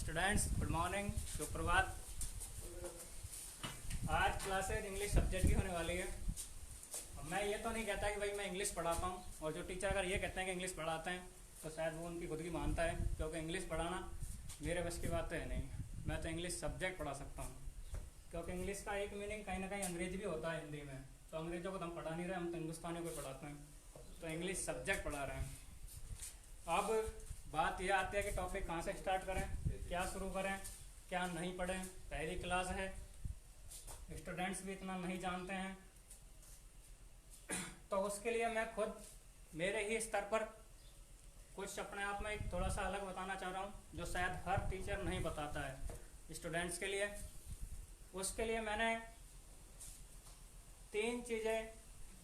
Students good morning, सुप्रभात। आज classes English subject की होने वाली है। मैं ये तो नहीं कहता कि भाई मैं इंग्लिश पढ़ाता हूँ, और जो टीचर अगर ये कहते हैं कि इंग्लिश पढ़ाते हैं तो शायद वो उनकी खुद की मानता है, क्योंकि इंग्लिश पढ़ाना मेरे बस की बात तो है नहीं। मैं तो इंग्लिश सब्जेक्ट पढ़ा सकता हूँ, क्योंकि इंग्लिश का एक मीनिंग कहीं ना कहीं अंग्रेजी भी होता है हिंदी में। तो अंग्रेजों को तो हम पढ़ा नहीं रहे, हम तो हिंदुस्तानियों को पढ़ाते हैं, तो इंग्लिश सब्जेक्ट पढ़ा रहे हैं। अब बात यह आती है कि टॉपिक कहाँ से स्टार्ट करें, क्या शुरू करें, क्या नहीं पढ़ें। पहली क्लास है, स्टूडेंट्स भी इतना नहीं जानते हैं, तो उसके लिए मैं खुद मेरे ही स्तर पर कुछ अपने आप में एक थोड़ा सा अलग बताना चाह रहा हूँ, जो शायद हर टीचर नहीं बताता है स्टूडेंट्स के लिए। उसके लिए मैंने 3 चीज़ें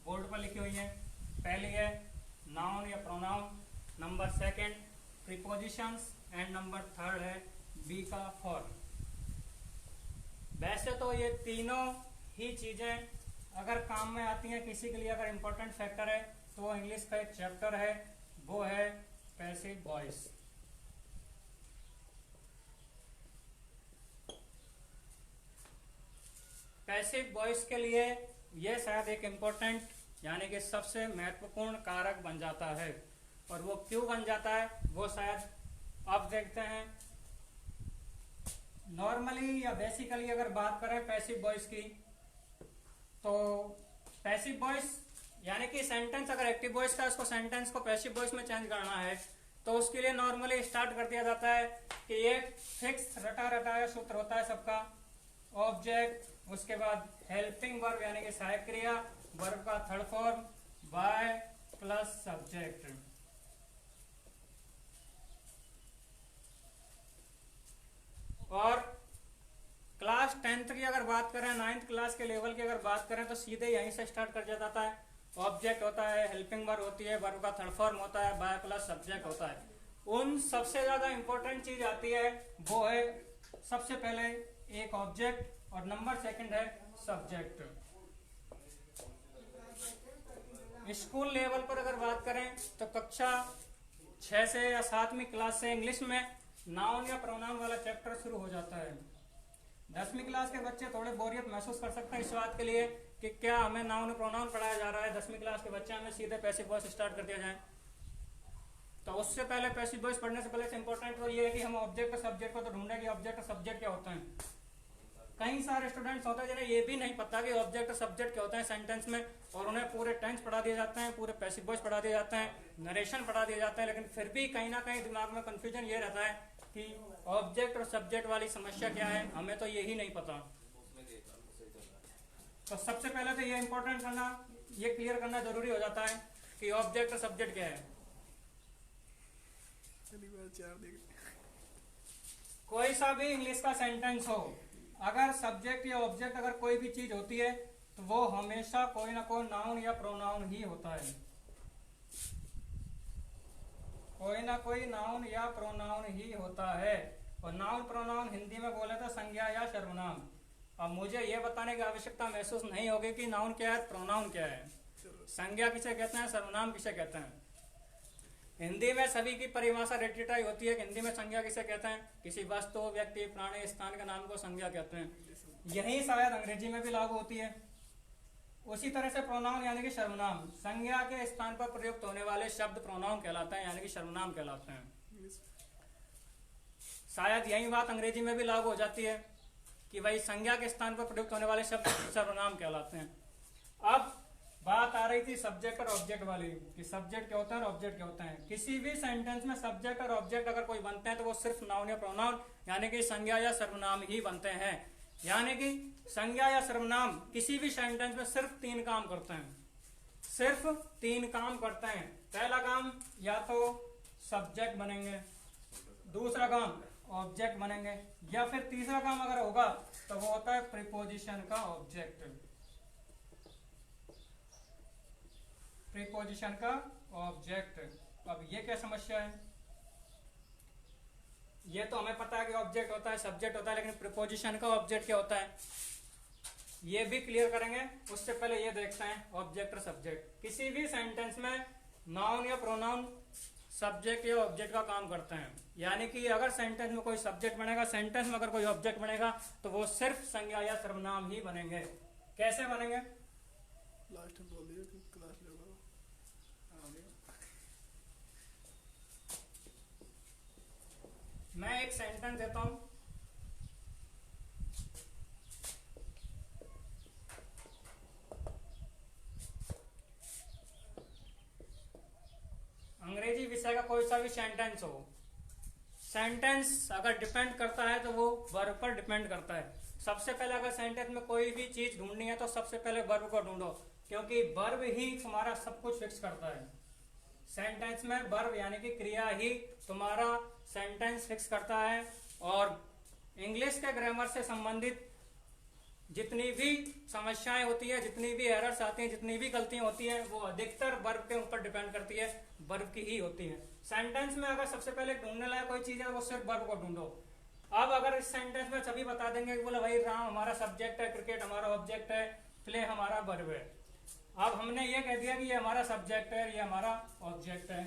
बोर्ड पर लिखी हुई हैं। पहली है नाउन या pronoun, number 2 prepositions, and number 3 है बी का फॉर। वैसे तो ये तीनों ही चीज़ें अगर काम में आती हैं किसी के लिए, अगर इम्पोर्टेंट फैक्टर है, तो वो इंग्लिश का एक चैप्टर है, वो है पैसिव वॉइस। पैसिव वॉइस के लिए ये शायद एक इम्पोर्टेंट यानी कि सबसे महत्वपूर्ण कारक बन जाता है। और वो क्यों बन जाता है वो शायद अब देखते हैं। नॉर्मली या बेसिकली अगर बात करें पैसिव वॉइस की, तो पैसिव वॉइस यानी कि सेंटेंस अगर एक्टिव वॉइस का उसको सेंटेंस को पैसिव वॉइस में चेंज करना है, तो उसके लिए नॉर्मली स्टार्ट कर दिया जाता है कि एक फिक्स रटा रटाया सूत्र होता है सबका। ऑब्जेक्ट, उसके बाद हेल्पिंग वर्ब यानी कि सहायक क्रिया, वर्ब का third form by plus subject. और क्लास 10th की अगर बात करें, 9th क्लास के लेवल की अगर बात करें, तो सीधे यहीं से स्टार्ट कर दिया जाता है। ऑब्जेक्ट होता है, हेल्पिंग वर्ब होती है, वर्ब का थर्ड फॉर्म होता है, बाय प्लस सब्जेक्ट होता है। उन सबसे ज्यादा इंपॉर्टेंट चीज आती है वो है सबसे पहले एक ऑब्जेक्ट और नंबर 2 है सब्जेक्ट। स्कूल लेवल पर अगर बात करें तो कक्षा 6 से या 7वीं क्लास से इंग्लिश में नाउन या प्रोनाउन वाला चैप्टर शुरू हो जाता है। 10वीं क्लास के बच्चे थोड़े बोरियत महसूस कर सकते हैं इस बात के लिए कि क्या हमें नाउन प्रोनाउन पढ़ाया जा रहा है, 10वीं क्लास के बच्चे हमें सीधे पैसिव वॉइस स्टार्ट कर दिया जाए। तो उससे पहले पैसिव वॉइस पढ़ने से पहले से इंपॉर्टेंट तो ये है कि हम ऑब्जेक्ट और सब्जेक्ट को तो ढूंढें कि ऑब्जेक्ट और सब्जेक्ट क्या होते हैं। कई सारे स्टूडेंट्स होते हैं जिन्हें ये भी नहीं पता कि ऑब्जेक्ट और सब्जेक्ट क्या होते हैं सेंटेंस में, और उन्हें पूरे टेंस पढ़ा दिए जाते हैं, पूरे पैसिव वॉइस पढ़ा दिए जाते हैं, नरेशन पढ़ा दिए जाते हैं, लेकिन फिर भी कहीं ना कहीं दिमाग में कंफ्यूजन ये रहता है कि ऑब्जेक्ट और सब्जेक्ट वाली समस्या क्या है, हमें तो यही नहीं पता। तो सबसे पहले तो ये इंपॉर्टेंट करना, ये क्लियर करना जरूरी हो जाता है कि ऑब्जेक्ट और सब्जेक्ट क्या है। कोई सा भी इंग्लिश का सेंटेंस हो, अगर सब्जेक्ट या ऑब्जेक्ट अगर कोई भी चीज होती है तो वो हमेशा कोई ना कोई नाउन या प्रोनाउन ही होता है। कोई ना कोई नाउन या प्रोनाउन ही होता है। और नाउन प्रोनाउन हिंदी में बोले तो संज्ञा या सर्वनाम। अब मुझे यह बताने की आवश्यकता महसूस नहीं होगी कि नाउन क्या है, प्रोनाउन क्या है, संज्ञा किसे कहते हैं, सर्वनाम किसे कहते हैं। हिंदी में सभी की परिभाषा रेटिटाई होती है कि हिंदी में संज्ञा किसे कहते हैं, किसी वस्तु, व्यक्ति, प्राणी, स्थान के नाम को संज्ञा कहते हैं। यही शायद अंग्रेजी में भी लागू होती है। उसी तरह से प्रोनाउन यानी कि सर्वनाम, संज्ञा के स्थान पर प्रयुक्त होने वाले शब्द प्रोनाउन कहलाते हैं यानी कि सर्वनाम कहलाते हैं। शायद यही बात अंग्रेजी में भी लागू हो जाती है कि भाई संज्ञा के स्थान पर प्रयुक्त होने वाले शब्द सर्वनाम कहलाते हैं। अब बात आ रही थी सब्जेक्ट और ऑब्जेक्ट वाली कि सब्जेक्ट क्या होता है और ऑब्जेक्ट क्या होता है। किसी भी सेंटेंस में सब्जेक्ट और ऑब्जेक्ट अगर कोई बनते हैं तो वो सिर्फ नाउन या प्रोनाउन यानी कि संज्ञा या सर्वनाम ही बनते हैं। यानी कि संज्ञा या सर्वनाम किसी भी सेंटेंस में सिर्फ 3 काम करते हैं, सिर्फ 3 काम करते हैं। पहला काम या तो सब्जेक्ट बनेंगे, दूसरा काम ऑब्जेक्ट बनेंगे, या फिर तीसरा काम अगर होगा तो वो होता है प्रीपोजिशन का ऑब्जेक्ट। प्रीपोजिशन का ऑब्जेक्ट। अब ये क्या समस्या है, ये तो हमें पता है कि ऑब्जेक्ट होता है, सब्जेक्ट होता है, लेकिन प्रीपोजिशन का ऑब्जेक्ट क्या होता है ये भी क्लियर करेंगे। उससे पहले ये देखते हैं ऑब्जेक्ट और सब्जेक्ट। किसी भी सेंटेंस में नाउन या प्रोनाउन सब्जेक्ट या ऑब्जेक्ट का काम करते हैं। यानी कि अगर सेंटेंस में कोई सब्जेक्ट बनेगा, सेंटेंस में अगर कोई ऑब्जेक्ट बनेगा, तो वो सिर्फ संज्ञा या सर्वनाम ही बनेंगे। कैसे बनेंगे? लास्ट में बोल दिया कि क्लास लेगा। मैं एक सेंटेंस देता हूं, अंग्रेजी विषय का कोई सा भी सेंटेंस हो, सेंटेंस अगर डिपेंड करता है तो वो वर्ब पर डिपेंड करता है। सबसे पहले अगर सेंटेंस में कोई भी चीज ढूंढनी है तो सबसे पहले वर्ब को ढूंढो, क्योंकि वर्ब ही तुम्हारा सब कुछ फिक्स करता है। सेंटेंस में वर्ब यानी कि क्रिया ही तुम्हारा सेंटेंस फिक्स करता है। और इंग्लिश के ग्रामर से संबंधित जितनी भी समस्याएं होती है, जितनी भी एरर्स आती हैं, जितनी भी गलतियां होती हैं, वो अधिकतर वर्ब के ऊपर डिपेंड करती है, वर्ब की ही होती है। सेंटेंस में अगर सबसे पहले ढूंढने लायक कोई चीज है तो वो सिर्फ वर्ब को ढूंढो। अब अगर इस सेंटेंस में सभी बता देंगे कि बोला भाई राम हमारा सब्जेक्ट है, क्रिकेट हमारा ऑब्जेक्ट है, प्ले हमारा वर्ब है। अब हमने ये कह दिया कि ये हमारा सब्जेक्ट है, ये हमारा ऑब्जेक्ट है,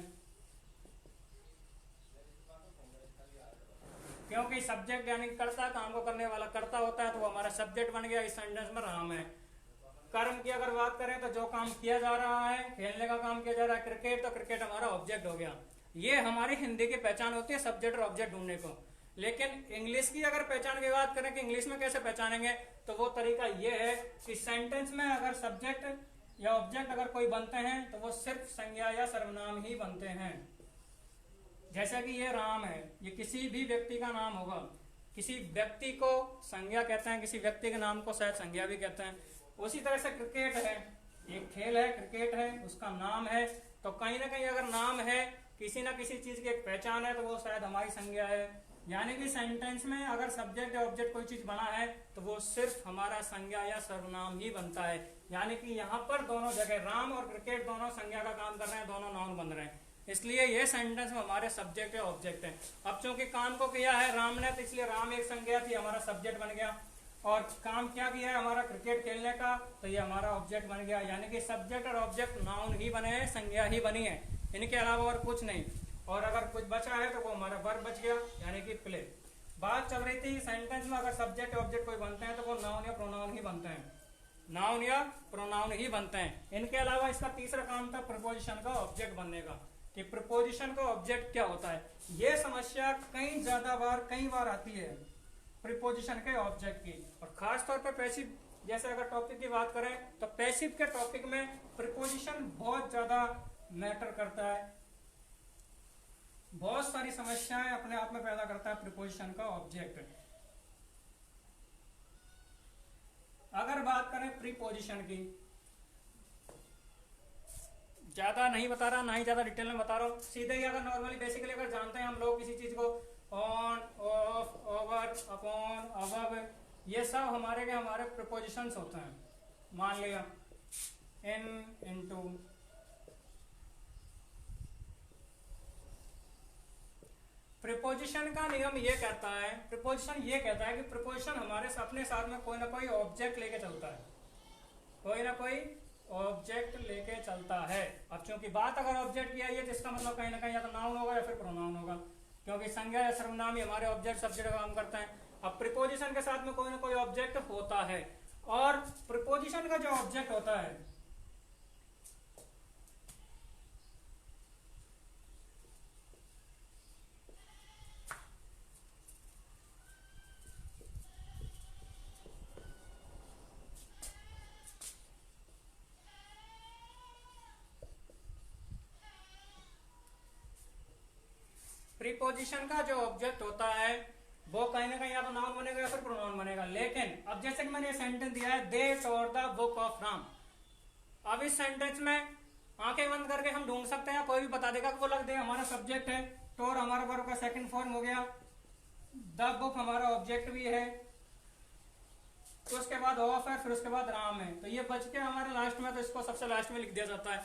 क्योंकि सब्जेक्ट यानी कर्ता, काम को करने वाला कर्ता होता है, तो वो हमारा सब्जेक्ट बन गया। इस सेंटेंस में राम है। कर्म की अगर बात करें तो जो काम किया जा रहा है, खेलने का काम किया जा रहा है क्रिकेट, तो क्रिकेट हमारा ऑब्जेक्ट हो गया। ये हमारी हिंदी की पहचान होती है सब्जेक्ट और ऑब्जेक्ट ढूंढने को। लेकिन इंग्लिश की अगर पहचान की बात करें कि इंग्लिश में कैसे पहचानेंगे, तो वो तरीका ये है कि सेंटेंस में अगर सब्जेक्ट या ऑब्जेक्ट अगर कोई बनते हैं तो वो सिर्फ संज्ञा या सर्वनाम ही बनते हैं। जैसा कि ये राम है, ये किसी भी व्यक्ति का नाम होगा। किसी व्यक्ति को संज्ञा कहते हैं, किसी व्यक्ति के नाम को शायद संज्ञा भी कहते हैं। उसी तरह से क्रिकेट है, एक खेल है, क्रिकेट है, उसका नाम है, तो कहीं ना कहीं अगर नाम है, किसी ना किसी चीज की एक पहचान है, तो वो शायद हमारी संज्ञा है। यानी कि सेंटेंस में अगर सब्जेक्ट या ऑब्जेक्ट कोई चीज बना है तो वो सिर्फ हमारा संज्ञा या सर्वनाम ही बनता है। यानी कि यहाँ पर दोनों जगह राम और क्रिकेट दोनों संज्ञा का काम कर रहे हैं, दोनों नाउन बन रहे हैं, इसलिए ये सेंटेंस में हमारे सब्जेक्ट या ऑब्जेक्ट है। अब चूंकि काम को किया है राम ने, तो इसलिए राम एक संज्ञा थी, हमारा सब्जेक्ट बन गया। और काम क्या किया है हमारा क्रिकेट खेलने का, तो ये हमारा ऑब्जेक्ट बन गया। यानी कि सब्जेक्ट और ऑब्जेक्ट नाउन ही बने हैं, संज्ञा ही बनी है, इनके अलावा और कुछ नहीं। और अगर कुछ बचा है तो वो हमारा वर्ब बच गया, यानी कि प्ले। बात चल रही थी सेंटेंस में अगर सब्जेक्ट या ऑब्जेक्ट कोई बनते हैं तो वो नाउन या प्रोनाउन ही बनते हैं, नाउन या प्रोनाउन ही बनते हैं। इनके अलावा इसका तीसरा काम था प्रीपोजिशन का ऑब्जेक्ट बनने का, कि प्रीपोजिशन का ऑब्जेक्ट क्या होता है। ये समस्या कई बार आती है प्रीपोजिशन के ऑब्जेक्ट की, और खास तौर पर पैसिव जैसे अगर टॉपिक की बात करें तो पैसिव के टॉपिक में प्रीपोजिशन बहुत ज्यादा मैटर करता है, बहुत सारी समस्याएं अपने आप में पैदा करता है प्रीपोजिशन का ऑब्जेक्ट। अगर बात करें प्रीपोजिशन की, ज्यादा नहीं बता रहा, ना ही ज्यादा डिटेल में बता रहा हूं, सीधे ही अगर नॉर्मली बेसिकली अगर जानते हैं हम लोग किसी चीज को, on, of, over, upon, above, ये सब हमारे प्रीपोजिशंस होते हैं। मान लिया इन, इनटू। प्रीपोजिशन का नियम ये कहता है, प्रीपोजिशन ये कहता है कि प्रीपोजिशन हमारे अपने साथ में कोई ना कोई ऑब्जेक्ट लेके चलता है, कोई ना कोई ऑब्जेक्ट लेके चलता है। अब चूंकि बात अगर ऑब्जेक्ट की आई है तो इसका मतलब कहीं ना कहीं या तो नाउन होगा या फिर प्रोनाउन होगा, क्योंकि संज्ञा या सर्वनाम ही हमारे ऑब्जेक्ट सब्जेक्ट का काम करता है। अब प्रीपोजिशन के साथ में कोई ना कोई ऑब्जेक्ट होता है, और प्रीपोजिशन का जो ऑब्जेक्ट होता है प्रीपोजिशन का जो ऑब्जेक्ट होता है वो कहीं ना कहीं या तो नाउन बनेगा या फिर प्रोनाउन बनेगा। लेकिन अब जैसे कि मैंने सेंटेंस दिया है, they tore the book of Ram. अब इस सेंटेंस में आंखें बंद करके हम ढूंढ सकते हैं, कोई भी बता देगा कि वो लग दे हमारा सब्जेक्ट है, टोर हमारा वर्ब का सेकंड फॉर्म हो गया, द बुक हमारा ऑब्जेक्ट भी है, तो उसके बाद ऑफ है, फिर उसके बाद राम है, तो ये बच के हमारे लास्ट में, तो इसको सबसे लास्ट में लिख दिया जाता है।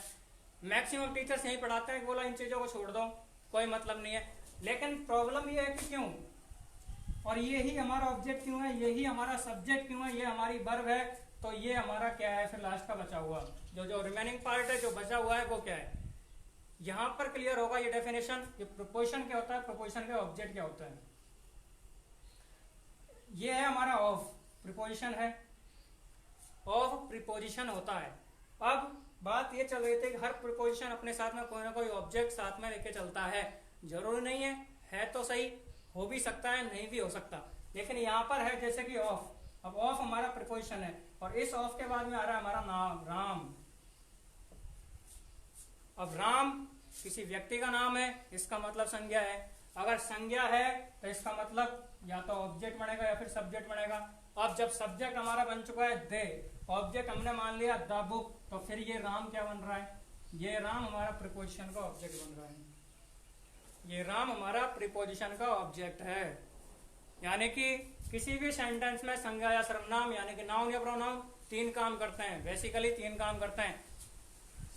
मैक्सिमम टीचर्स यही पढ़ाते हैं, बोला इन चीजों को छोड़ दो, कोई मतलब नहीं है। लेकिन प्रॉब्लम ये है कि क्यों, और ये ही हमारा ऑब्जेक्ट क्यों है, यही हमारा सब्जेक्ट क्यों है, ये हमारी वर्ब है, तो ये हमारा क्या है फिर लास्ट का बचा हुआ जो रिमेनिंग पार्ट है, जो बचा हुआ है वो क्या है, यहां पर क्लियर होगा ये डेफिनेशन, ये प्रीपोजिशन क्या होता है, प्रीपोजिशन का ऑब्जेक्ट क्या होता है। ये है हमारा ऑफ, प्रीपोजिशन है, ऑफ प्रीपोजिशन होता है। अब बात ये चल रही थी कि हर प्रीपोजिशन अपने साथ में कोई ना कोई ऑब्जेक्ट साथ में लेके चलता है, जरूरी नहीं है तो सही, हो भी सकता है नहीं भी हो सकता, लेकिन यहाँ पर है जैसे कि ऑफ। अब ऑफ हमारा प्रीपोजिशन है और इस ऑफ के बाद में आ रहा है हमारा नाम राम। अब राम किसी व्यक्ति का नाम है, इसका मतलब संज्ञा है। अगर संज्ञा है तो इसका मतलब या तो ऑब्जेक्ट बनेगा या फिर सब्जेक्ट बनेगा। अब जब सब्जेक्ट हमारा बन चुका है दे, ऑब्जेक्ट हमने मान लिया द बुक, तो फिर ये राम क्या बन रहा है, ये राम हमारा प्रीपोजिशन का ऑब्जेक्ट बन रहा है, ये राम हमारा प्रीपोजिशन का ऑब्जेक्ट है। यानी कि किसी भी सेंटेंस में संज्ञा या सर्वनाम यानी कि नाउन या प्रोनाउन तीन काम करते हैं, बेसिकली तीन काम करते हैं,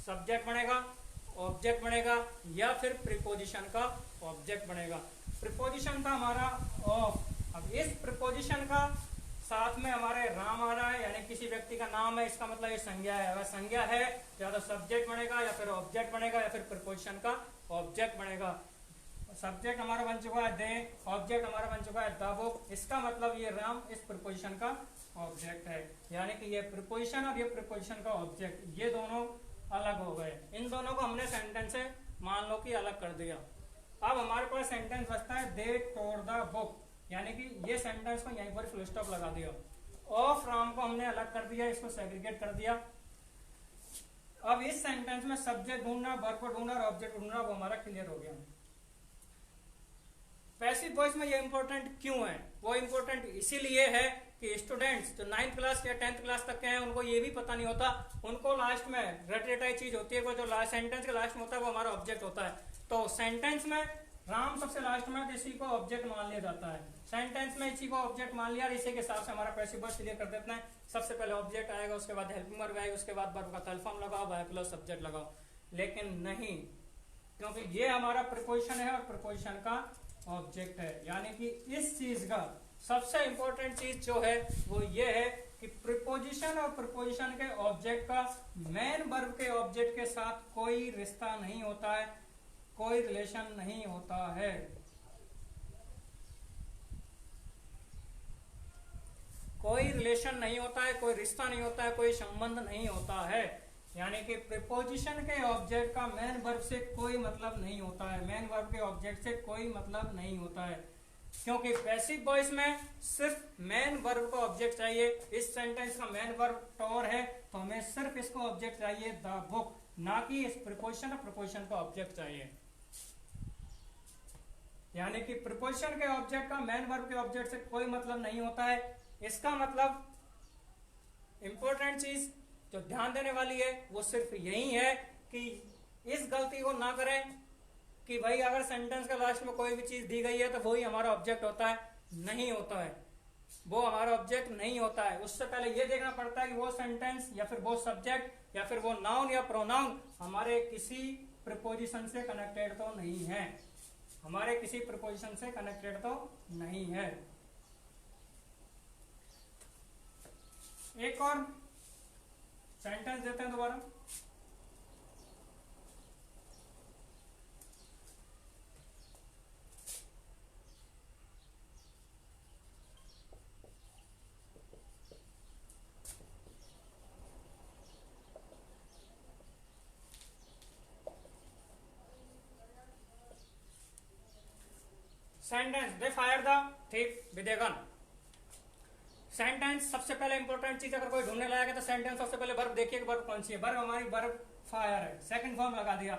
सब्जेक्ट बनेगा, ऑब्जेक्ट बनेगा या फिर प्रीपोजिशन का ऑब्जेक्ट बनेगा। प्रीपोजिशन था हमारा ऑफ। अब इस प्रीपोजिशन का साथ में हमारे राम आ रहा है, यानी किसी व्यक्ति का नाम है, इसका मतलब ये संज्ञा है। अगर संज्ञा है या तो सब्जेक्ट बनेगा या फिर ऑब्जेक्ट बनेगा या फिर प्रीपोजिशन का ऑब्जेक्ट बनेगा। सब्जेक्ट हमारा बन चुका है दे, ऑब्जेक्ट हमारा बन चुका है द बुक, इसका मतलब ये राम इस प्रीपोजिशन का ऑब्जेक्ट है। यानी कि ये प्रीपोजिशन और ये प्रीपोजिशन का ऑब्जेक्ट ये दोनों अलग हो गए। इन दोनों को हमने सेंटेंस से मान लो कि अलग कर दिया। अब हमारे पास सेंटेंस बचता है दे टोर द बुक, यानी कि ये सेंटेंस को यहीं पर फुल स्टॉप लगा दिया। ऑफ राम को हमने अलग कर दिया, इसको सेग्रीगेट कर दिया। अब इस सेंटेंस में सब्जेक्ट ढूंढना, वर्ब को ढूंढना और ऑब्जेक्ट ढूंढना वो हमारा क्लियर हो गया। पैसिव वॉइस में ये इंपॉर्टेंट क्यों है, वो इंपॉर्टेंट इसीलिए है कि स्टूडेंट्स जो 9th क्लास या 10th क्लास तक के हैं उनको ये भी पता नहीं होता, उनको लास्ट में रटरटाई चीज होती है, वो जो लास्ट सेंटेंस के लास्ट में होता है वो हमारा ऑब्जेक्ट होता है। तो सेंटेंस में राम सबसे लास्ट में, तो इसी को ऑब्जेक्ट मान लिया जाता है। सेंटेंस में इसी को ऑब्जेक्ट मान लिया और इसी के हिसाब से हमारा पैसिव वॉइस क्लियर कर देते हैं। सबसे पहले ऑब्जेक्ट आएगा, उसके बाद हेल्पिंग वर्ब आएगा, उसके बाद वर्ब का थर्ड फॉर्म लगाओ, बाय प्लस सब्जेक्ट लगाओ। लेकिन नहीं, क्योंकि ये हमारा प्रीपोजिशन है और प्रीपोजिशन का ऑब्जेक्ट है। यानी कि इस चीज का सबसे इंपॉर्टेंट चीज जो है वो ये है कि प्रीपोजिशन और प्रीपोजिशन के ऑब्जेक्ट का मेन वर्ब के ऑब्जेक्ट के साथ कोई रिश्ता नहीं होता है, कोई रिलेशन नहीं होता है। कोई रिलेशन नहीं होता है, कोई रिश्ता नहीं होता है, कोई संबंध नहीं होता है। यानी कि प्रीपोजिशन के ऑब्जेक्ट का मेन वर्ब से कोई मतलब नहीं होता है, मेन वर्ब के ऑब्जेक्ट से कोई मतलब नहीं होता है, क्योंकि पैसिव वॉइस में सिर्फ मेन वर्ब को ऑब्जेक्ट चाहिए। इस सेंटेंस का मेन वर्ब टोर है तो हमें सिर्फ इसको ऑब्जेक्ट चाहिए द बुक, ना कि इस प्रीपोजिशन और प्रीपोजिशन का ऑब्जेक्ट चाहिए। यानी कि प्रीपोजिशन के ऑब्जेक्ट का मेन वर्ब के ऑब्जेक्ट से कोई मतलब नहीं होता है। इसका मतलब इंपॉर्टेंट चीज जो ध्यान देने वाली है वो सिर्फ यही है कि इस गलती को ना करें कि भाई अगर सेंटेंस के लास्ट में कोई भी चीज दी गई है तो वही हमारा ऑब्जेक्ट होता है, नहीं होता है, वो हमारा ऑब्जेक्ट नहीं होता है। उससे पहले ये देखना पड़ता है कि वो सेंटेंस या फिर वो सब्जेक्ट या फिर वो नाउन या प्रोनाउन हमारे किसी प्रीपोजिशन से कनेक्टेड तो नहीं है, हमारे किसी प्रीपोजिशन से कनेक्टेड तो नहीं है। एक और सेंटेंस देते हैं दोबारा। Sentence they fire the thief with a gun. Sentence सबसे पहले इंपॉर्टेंट चीज अगर कोई ढूंढने लायक है तो सेंटेंस सबसे पहले वर्ब देखिए कि वर्ब कौन सी है। वर्ब हमारी वर्ब फायर है, सेकंड फॉर्म लगा दिया।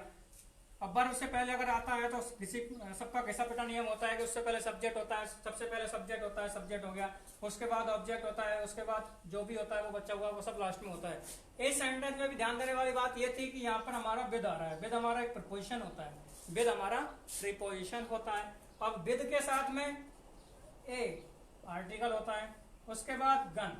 अब वर्ब से पहले अगर आता है तो किसी सबका घिसा पिटा नियम होता है कि उससे पहले सब्जेक्ट होता है, सबसे पहले सब्जेक्ट होता है, सब्जेक्ट हो गया, उसके बाद ऑब्जेक्ट होता है, उसके बाद जो भी होता है वो बच्चा हुआ वो सब लास्ट में होता है। इस सेंटेंस में भी ध्यान देने वाली बात ये थी कि यहाँ पर हमारा विद आ रहा है, विद हमारा एक प्रीपोजिशन होता है, विद हमारा प्रीपोजिशन होता है। अब विद के साथ में ए आर्टिकल होता है, उसके बाद गन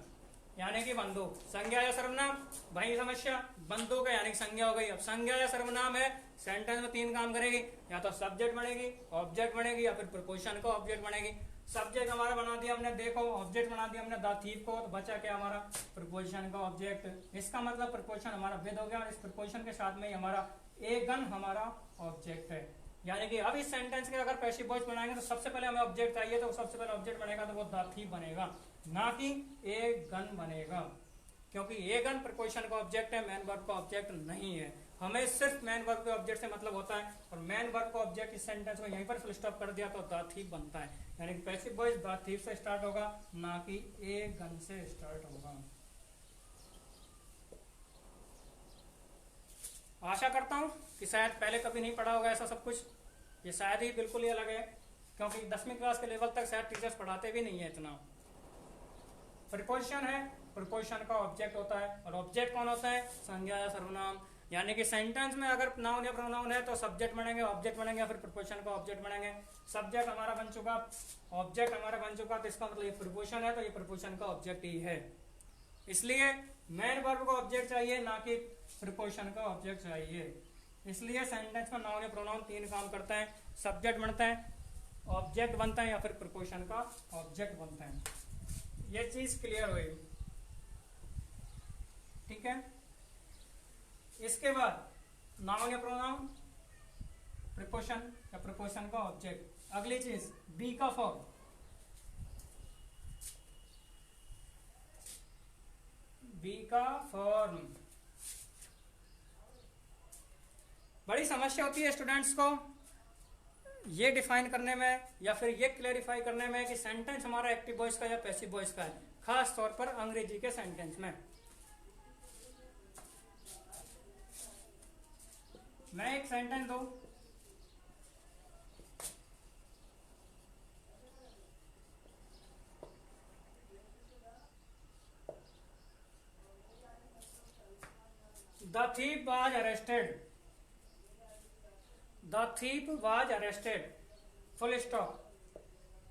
यानी कि बंदूक, संज्ञा या सर्वनाम, वही समस्या, बंदूक है यानी कि संज्ञा हो गई। अब संज्ञा या सर्वनाम है, सेंटेंस में तीन काम करेगी, या तो सब्जेक्ट बनेगी, ऑब्जेक्ट बनेगी या फिर प्रीपोजिशन को ऑब्जेक्ट बनेगी। सब्जेक्ट हमारा बना दिया हमने देखो, ऑब्जेक्ट बना दिया हमने द थीफ को, तो बचा क्या हमारा प्रीपोजिशन का ऑब्जेक्ट। इसका मतलब प्रीपोजिशन हमारा विद हो गया और इस प्रीपोजिशन के साथ में ही हमारा ए गन हमारा ऑब्जेक्ट है। यानी कि अब इस सेंटेंस के अगर पैसिव वॉइस बनाएंगे तो सबसे पहले हमें ऑब्जेक्ट चाहिए, तो सबसे पहले ऑब्जेक्ट बनेगा तो वो द थीफ बनेगा, ना कि ए गन बनेगा, क्योंकि ए गन प्रीपोजिशन का ऑब्जेक्ट है, मैन वर्ब का ऑब्जेक्ट नहीं है। हमें सिर्फ मैन वर्ब के ऑब्जेक्ट से मतलब होता है, और मैन वर्ब का ऑब्जेक्ट इस सेंटेंस में यहीं पर फुल स्टॉप कर दिया तो द थीफ बनता है। यानी कि पैसिव वॉइस द थीफ से स्टार्ट होगा, ना कि ए गन से स्टार्ट होगा। आशा करता हूं कि शायद पहले कभी नहीं पढ़ा होगा ऐसा सब कुछ, ये शायद ही बिल्कुल ही अलग है, क्योंकि 10वीं क्लास के लेवल तक शायद टीचर्स पढ़ाते भी नहीं है इतना। प्रीपोजिशन है, प्रीपोजिशन का ऑब्जेक्ट होता है, और ऑब्जेक्ट कौन होता है? संज्ञा या सर्वनाम। यानी कि सेंटेंस में अगर नाउन या प्रोनाउन है तो सब्जेक्ट बनेंगे, ऑब्जेक्ट बनेंगे, या फिर प्रीपोजिशन का ऑब्जेक्ट बनेंगे। सब्जेक्ट हमारा बन चुका, ऑब्जेक्ट हमारा बन चुका, तो इसका मतलब ये प्रीपोजिशन है, तो ये प्रीपोजिशन का ऑब्जेक्ट ही है। इसलिए मैन वर्ब का ऑब्जेक्ट चाहिए, ना कि प्रीपोजिशन का ऑब्जेक्ट चाहिए। इसलिए सेंटेंस में नाउन या प्रोनाउन 3 काम करता है, सब्जेक्ट बनता है, ऑब्जेक्ट बनता है, या फिर प्रीपोजिशन का ऑब्जेक्ट बनता है। ये चीज क्लियर हुई, ठीक है। इसके बाद नाउन या प्रोनाउन, प्रीपोजिशन या प्रीपोजिशन का ऑब्जेक्ट। अगली चीज बी का फॉर्म। बी का फॉर्म बड़ी समस्या होती है स्टूडेंट्स को ये डिफाइन करने में, या फिर ये क्लेरिफाई करने में कि सेंटेंस हमारा एक्टिव वॉइस का या पैसिव वॉइस का है, खास तौर पर अंग्रेजी के सेंटेंस में। मैं एक सेंटेंस दूं, the thief was arrested, the thief was arrested, full stop.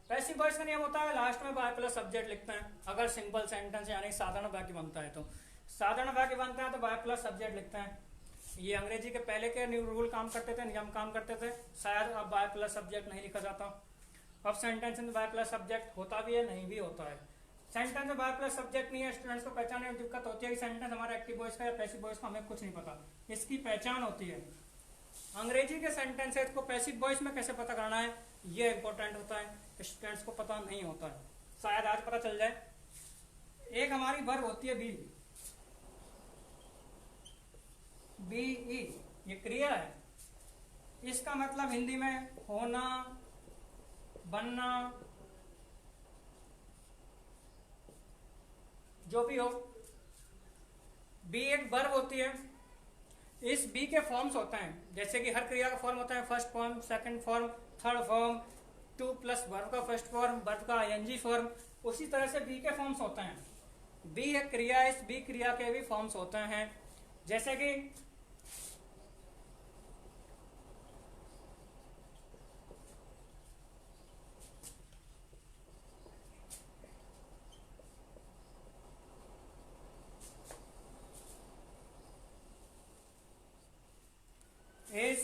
Passive voice का नियम होता है लास्ट में बाय प्लस सब्जेक्ट लिखते हैं, अगर सिंपल सेंटेंस यानी साधारण वाक्य बनता है तो। साधारण वाक्य बनता है तो बाय प्लस सब्जेक्ट लिखते हैं। ये अंग्रेजी के पहले के रूल काम करते थे, नियम काम करते थे, शायद अब बाय प्लस सब्जेक्ट नहीं लिखा जाता। अब सेंटेंस में बाय प्लस सब्जेक्ट होता भी है, नहीं भी होता है। सेंटेंस में बाय प्लस सब्जेक्ट नहीं है, स्टूडेंट्स को पहचानने में दिक्कत होती है कि सेंटेंस हमारा एक्टिव वॉइस का या पैसिव वॉइस का, हमें कुछ नहीं पता, इसकी पहचान होती है। अंग्रेजी के सेंटेंसेस को पैसिव वॉइस में कैसे पता करना है, ये इंपॉर्टेंट होता है, स्टूडेंट्स को पता नहीं होता है, शायद आज पता चल जाए। एक हमारी वर्ब होती है बी, बी ई, ये क्रिया है। इसका मतलब हिंदी में होना, बनना, जो भी हो। बी एक वर्ब होती है। इस बी के फॉर्म्स होते हैं, जैसे कि हर क्रिया का फॉर्म होता है, first form, second form, third form, two plus verb का फर्स्ट फॉर्म, वर्ब का आईएनजी फॉर्म, उसी तरह से बी के फॉर्म्स होते हैं। बी एक क्रिया है, इस बी क्रिया के भी फॉर्म्स होते हैं, जैसे कि is,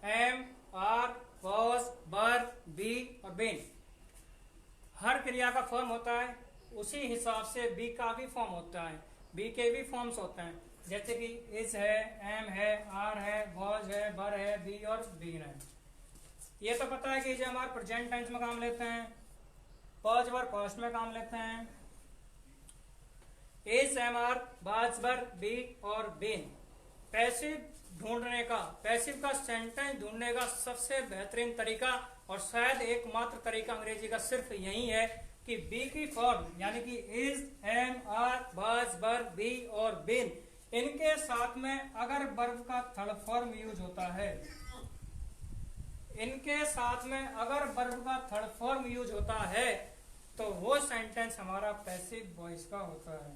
am, are, was, were, be और बीन। हर क्रिया का फॉर्म होता है, उसी हिसाब से बी का भी फॉर्म होता है, बी के भी फॉर्म्स होते हैं, जैसे कि इज है, एम है, आर है, वॉज है, वर है, बी और बीन है। ये तो पता है कि is am are present tense में काम लेते हैं, वॉज वर पास्ट में काम लेते हैं। Is, am are, was were, be और बीन। पैसिव ढूंढने का, पैसिव का सेंटेंस ढूंढने का सबसे बेहतरीन तरीका और शायद एकमात्र तरीका अंग्रेजी का सिर्फ यही है कि बी की फॉर्म यानी कि is, am, are, was, were, be और बीन, इनके साथ में अगर वर्ब का थर्ड फॉर्म यूज होता है, इनके साथ में अगर वर्ब का थर्ड फॉर्म यूज होता है तो वो सेंटेंस हमारा पैसिव वॉइस का होता है।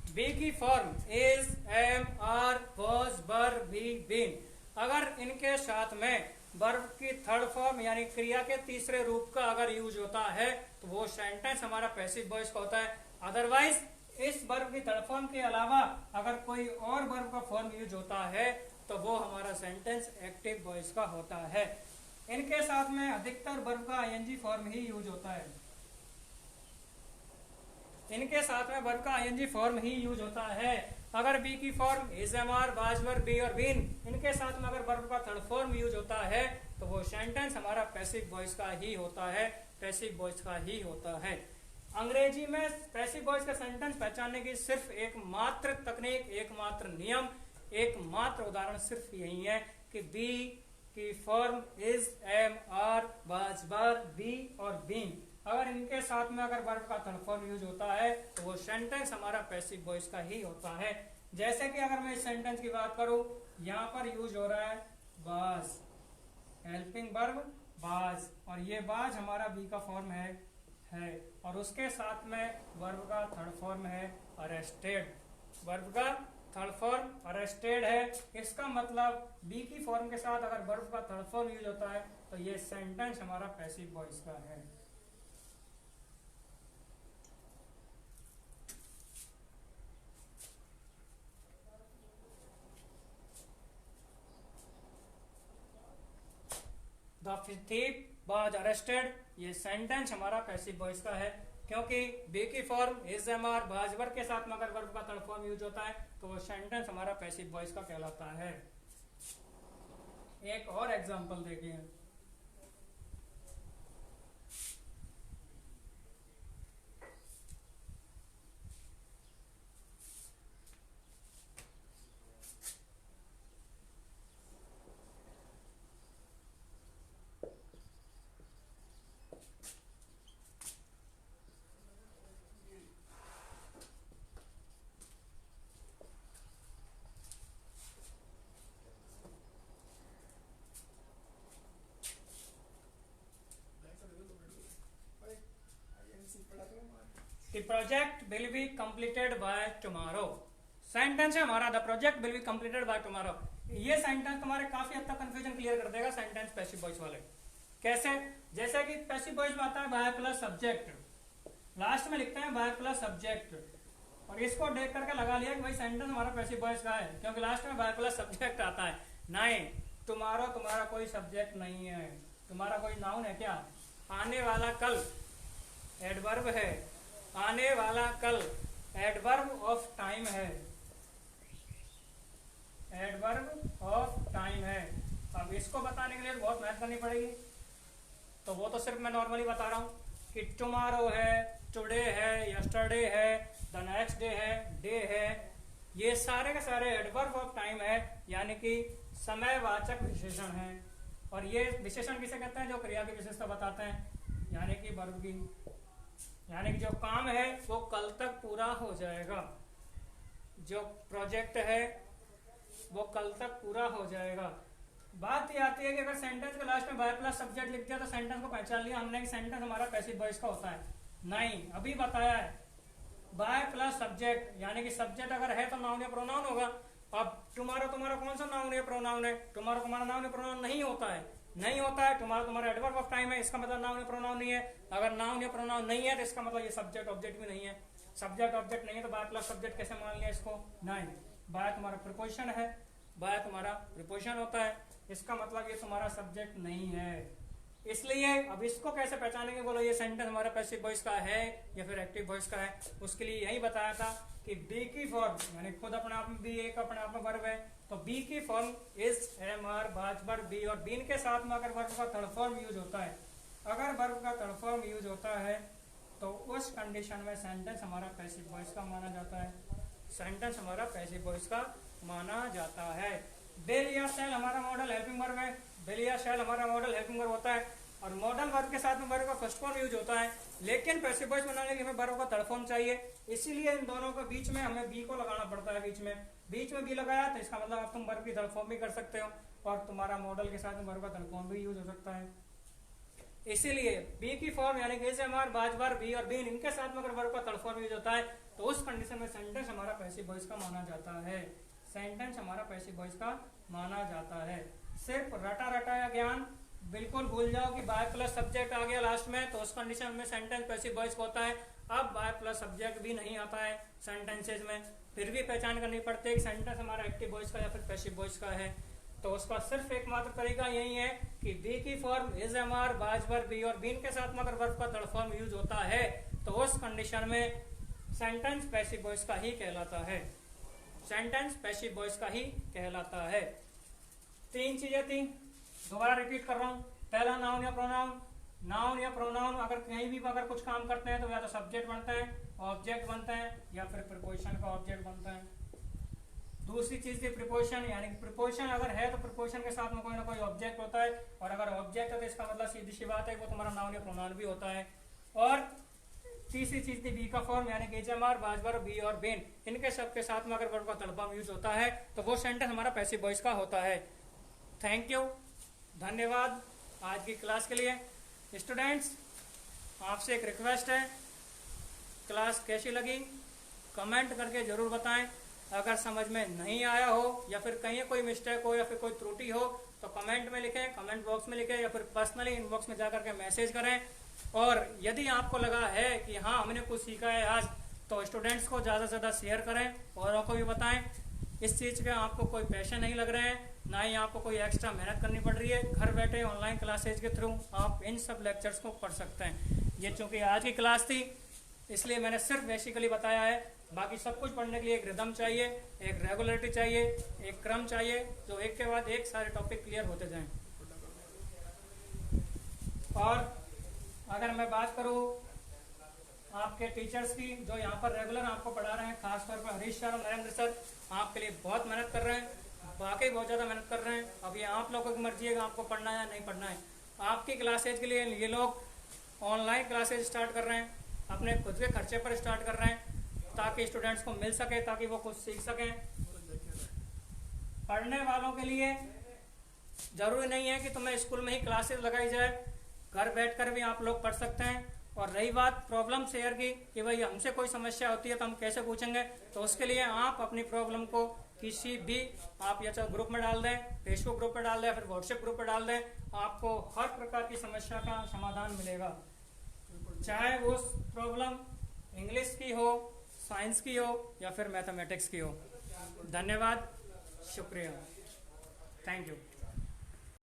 बी की form is, am, are, was, were, be, been, अगर इनके साथ में वर्ब की थर्ड फॉर्म यानी क्रिया के तीसरे रूप का अगर यूज होता है तो वो सेंटेंस हमारा पैसिव वॉइस का होता है। अदरवाइज इस वर्ब की थर्ड फॉर्म के अलावा अगर कोई और वर्ब का फॉर्म यूज होता है तो वो हमारा सेंटेंस एक्टिव वॉइस का होता है। इनके साथ में अधिकतर वर्ब का आईएनजी फॉर्म ही यूज होता है। इनके साथ में वर्ब का आईएनजी फॉर्म ही यूज होता है। अगर बी की form is, am are, was, were, be और बीन, इनके साथ में अगर वर्ब का थर्ड फॉर्म यूज होता है तो वो सेंटेंस हमारा पैसिव वॉइस का ही होता है, पैसिव वॉइस का ही होता है। अंग्रेजी में पैसिव वॉइस का सेंटेंस पहचानने की सिर्फ एकमात्र तकनीक, एकमात्र नियम, एकमात्र उदाहरण सिर्फ यही है कि बी की form is, am, are, was, were, be और बीन, अगर इनके साथ में अगर वर्ब का थर्ड फॉर्म यूज होता है तो वो सेंटेंस हमारा पैसिव वॉइस का ही होता है। जैसे कि अगर मैं इस सेंटेंस की बात करूं, यहाँ पर यूज हो रहा है वाज, हेल्पिंग वर्ब वाज, और ये वाज हमारा बी का फॉर्म है और उसके साथ में वर्ब का थर्ड फॉर्म है अरेस्टेड, वर्ब का थर्ड फॉर्म अरेस्टेड है। इसका मतलब बी की फॉर्म के साथ अगर वर्ब का थर्ड फॉर्म यूज होता है तो ये सेंटेंस हमारा पैसिव वॉइस का है। द thief was arrested, ये सेंटेंस हमारा पैसिव वॉइस का है क्योंकि बी की form is, am, are, was, were के साथ में अगर वर्ब का थर्ड फॉर्म यूज होता है तो वो सेंटेंस हमारा पैसिव वॉइस का कहलाता है। एक और एग्जांपल देखिए, The project will be completed by tomorrow, sentence है हमारा the project will be completed by tomorrow. ये सेंटेंस तुम्हारे काफी हद तक कंफ्यूजन क्लियर कर देगा सेंटेंस पैसिव वॉइस वाले। कैसे? जैसे कि पैसिव वॉइस में आता है बाय प्लस सब्जेक्ट, लास्ट में लिखते हैं बाय प्लस सब्जेक्ट, और इसको देख करके लगा लिया कि भाई सेंटेंस हमारा पैसिव वॉइस का है क्योंकि लास्ट में बाय प्लस सब्जेक्ट आता है। नहीं, टुमारो तुम्हारा कोई सब्जेक्ट नहीं है, तुम्हारा कोई नाउन है क्या? आने वाला कल एडवर्ब है, आने वाला कल एडवर्ब ऑफ टाइम है, एडवर्ब ऑफ टाइम है। अब इसको बताने के लिए बहुत मेहनत करनी पड़ेगी, तो वो तो सिर्फ मैं नॉर्मली बता रहा हूँ कि टुमारो है, टुडे है, यस्टरडे है, द नेक्स्ट डे है, डे है, ये सारे के सारे एडवर्ब ऑफ टाइम है, यानी कि समयवाचक विशेषण है। और ये विशेषण किसे कहते हैं? जो क्रिया की विशेषता बताते हैं, यानी कि वर्ब की, यानी कि जो काम है वो कल तक पूरा हो जाएगा, जो प्रोजेक्ट है वो कल तक पूरा हो जाएगा। बात ये आती है कि अगर सेंटेंस के लास्ट में बाय प्लस सब्जेक्ट लिख दिया तो सेंटेंस को पहचान लिया हमने कि सेंटेंस हमारा पैसिव वॉइस का होता है। नहीं, अभी बताया है बाय प्लस सब्जेक्ट, यानी कि सब्जेक्ट अगर है तो नाउन या प्रोनाउन होगा। अब टुमारो तुम्हारा कौन सा नाउन या प्रोनाउन है? टुमारो तुम्हारा नाउन या प्रोनाउन नहीं होता है, नहीं होता है। टुमारो तुम्हारा एडवर्ब ऑफ टाइम है, इसका मतलब नाउन या प्रोनाउन नहीं है। अगर नाउन या प्रोनाउन नहीं है तो इसका मतलब ये सब्जेक्ट ऑब्जेक्ट भी नहीं है। सब्जेक्ट ऑब्जेक्ट नहीं है तो बाय प्लस सब्जेक्ट कैसे मान लिया इसको? नहीं, बाय तुम्हारा प्रीपोजिशन है, बाय तुम्हारा प्रीपोजिशन होता है, इसका मतलब ये तुम्हारा सब्जेक्ट नहीं है। इसलिए अब इसको कैसे पहचानेंगे? बोलो ये सेंटेंस हमारा पैसिव वॉइस का है या फिर एक्टिव वॉइस का है। उसके लिए यही बताया था कि बी की फॉर्म, यानी खुद अपने आप में बी एक अपने आप में वर्ब है, तो बी की form is, am, are, was, were, be, और बीन के साथ में अगर वर्ब का थर्ड फॉर्म यूज होता है, अगर वर्ब का थर्ड फॉर्म यूज होता है तो उस कंडीशन में सेंटेंस हमारा पैसिव वॉइस का माना जाता है, सेंटेंस हमारा पैसिव वॉइस का माना जाता है। विल या शैल हमारा मॉडल हेल्पिंग वर्ब है, विल या शैल हमारा मॉडल हेल्पिंग वर्ब होता है, और मॉडल वर्ब के साथ में वर्ब का फर्स्ट फॉर्म यूज होता है, लेकिन पैसिव वॉइस बनाने के लिए हमें वर्ब का थर्ड फॉर्म चाहिए, इसीलिए इन दोनों के बीच में हमें बी को लगाना पड़ता है। बीच में बी लगाया तो इसका मतलब अब तुम वर्ब की थर्ड फॉर्म भी कर सकते हो और तुम्हारा मॉडल के साथ में वर्ब का थर्ड फॉर्म भी यूज हो सकता है। इसीलिए बी की फॉर्म यानी कि am, are, was, were, be और बीन, इनके साथ में अगर वर्ब का थर्ड फॉर्म यूज होता है तो उस कंडीशन में सेंटेंस हमारा पैसिव वॉइस का माना जाता है, सेंटेंस हमारा पैसिव वॉइस का माना जाता है। सिर्फ रटा रटाया ज्ञान बिल्कुल भूल जाओ कि बाय प्लस सब्जेक्ट आ गया लास्ट में तो उस कंडीशन में सेंटेंस पैसिव वॉइस का होता है। अब बाय प्लस सब्जेक्ट भी नहीं आता है सेंटेंसेज में, फिर भी पहचान करनी पड़ती है कि सेंटेंस हमारा एक्टिव वॉइस का या फिर पैसिव वॉइस का है, तो उसका सिर्फ एकमात्र तरीका यही है कि बी की form is, am, are, was, were, be और बीन के साथ में अगर वर्ब का थर्ड फॉर्म यूज होता है तो उस कंडीशन में सेंटेंस पैसिव वॉइस का ही कहलाता है। सेंटेंस पैसिव वॉइस का ही कहलाता है। 3 चीजें थी, दोबारा रिपीट कर रहा हूं। पहला नाउन या प्रोनाउन। नाउन या प्रोनाउन अगर कहीं भी अगर कुछ काम करते हैं तो या तो सब्जेक्ट बनता है, ऑब्जेक्ट बनता है, या फिर प्रीपोजिशन का ऑब्जेक्ट बनता है। दूसरी चीज थी प्रीपोजिशन, यानी प्रीपोजिशन अगर है तो प्रीपोजिशन के साथ में कोई ना कोई ऑब्जेक्ट होता है, और अगर ऑब्जेक्ट है तो इसका मतलब सीधी सी बात है वो तुम्हारा नाउन या प्रोनाउन भी होता है। और तीसरी चीज थी बी का फॉर्म, यानी कि जमार, बाजबर, बी और बेन, इनके सब के साथ में अगर वर्ब का तलबा यूज होता है तो वो सेंटेंस हमारा पैसिव वॉइस का होता है। थैंक यू, धन्यवाद आज की क्लास के लिए। स्टूडेंट्स, आपसे एक रिक्वेस्ट है, क्लास कैसी लगी कमेंट करके जरूर बताएं। अगर समझ में नहीं आया हो या फिर कहीं कोई मिस्टेक हो या फिर कोई त्रुटि हो तो कमेंट में लिखें, कमेंट बॉक्स में लिखें, या फिर पर्सनली इनबॉक्स में जाकर के मैसेज करें। और यदि आपको लगा है कि हाँ हमने कुछ सीखा है आज, तो स्टूडेंट्स को ज़्यादा से ज़्यादा शेयर करें, औरों को भी बताएं। इस चीज़ के आपको कोई पैसे नहीं लग रहे हैं, ना ही आपको कोई एक्स्ट्रा मेहनत करनी पड़ रही है। घर बैठे ऑनलाइन क्लासेज के थ्रू आप इन सब लेक्चर्स को पढ़ सकते हैं। ये चूँकि आज की क्लास थी इसलिए मैंने सिर्फ बेसिकली बताया है, बाकी सब कुछ पढ़ने के लिए एक रिदम चाहिए, एक रेगुलरिटी चाहिए, एक क्रम चाहिए, जो एक के बाद एक सारे टॉपिक क्लियर होते जाएं। और अगर मैं बात करूं आपके टीचर्स की जो यहाँ पर रेगुलर आपको पढ़ा रहे हैं, खासतौर पर हरीश सर और नरेंद्र सर आपके लिए बहुत मेहनत कर रहे हैं, वाकई बहुत ज़्यादा मेहनत कर रहे हैं। अब ये आप लोगों की मर्जी है कि आपको पढ़ना है या नहीं पढ़ना है। आपकी क्लासेज के लिए ये लोग ऑनलाइन क्लासेज स्टार्ट कर रहे हैं, अपने खुद के खर्चे पर स्टार्ट कर रहे हैं, ताकि स्टूडेंट्स को मिल सके, ताकि वो कुछ सीख सकें। पढ़ने वालों के लिए जरूरी नहीं है कि तुम्हें स्कूल में ही क्लासेस लगाई जाए, घर बैठकर भी आप लोग पढ़ सकते हैं। और रही बात प्रॉब्लम शेयर की कि भाई हमसे कोई समस्या होती है तो हम कैसे पूछेंगे, तो उसके लिए आप अपनी प्रॉब्लम को किसी भी आप या चाहे ग्रुप में डाल दें, फेसबुक ग्रुप में डाल दें, फिर व्हाट्सएप ग्रुप में डाल दें, आपको हर प्रकार की समस्या का समाधान मिलेगा। चाहे वो प्रॉब्लम इंग्लिश की हो, साइंस की हो या फिर मैथमेटिक्स की हो। धन्यवाद, शुक्रिया, थैंक यू।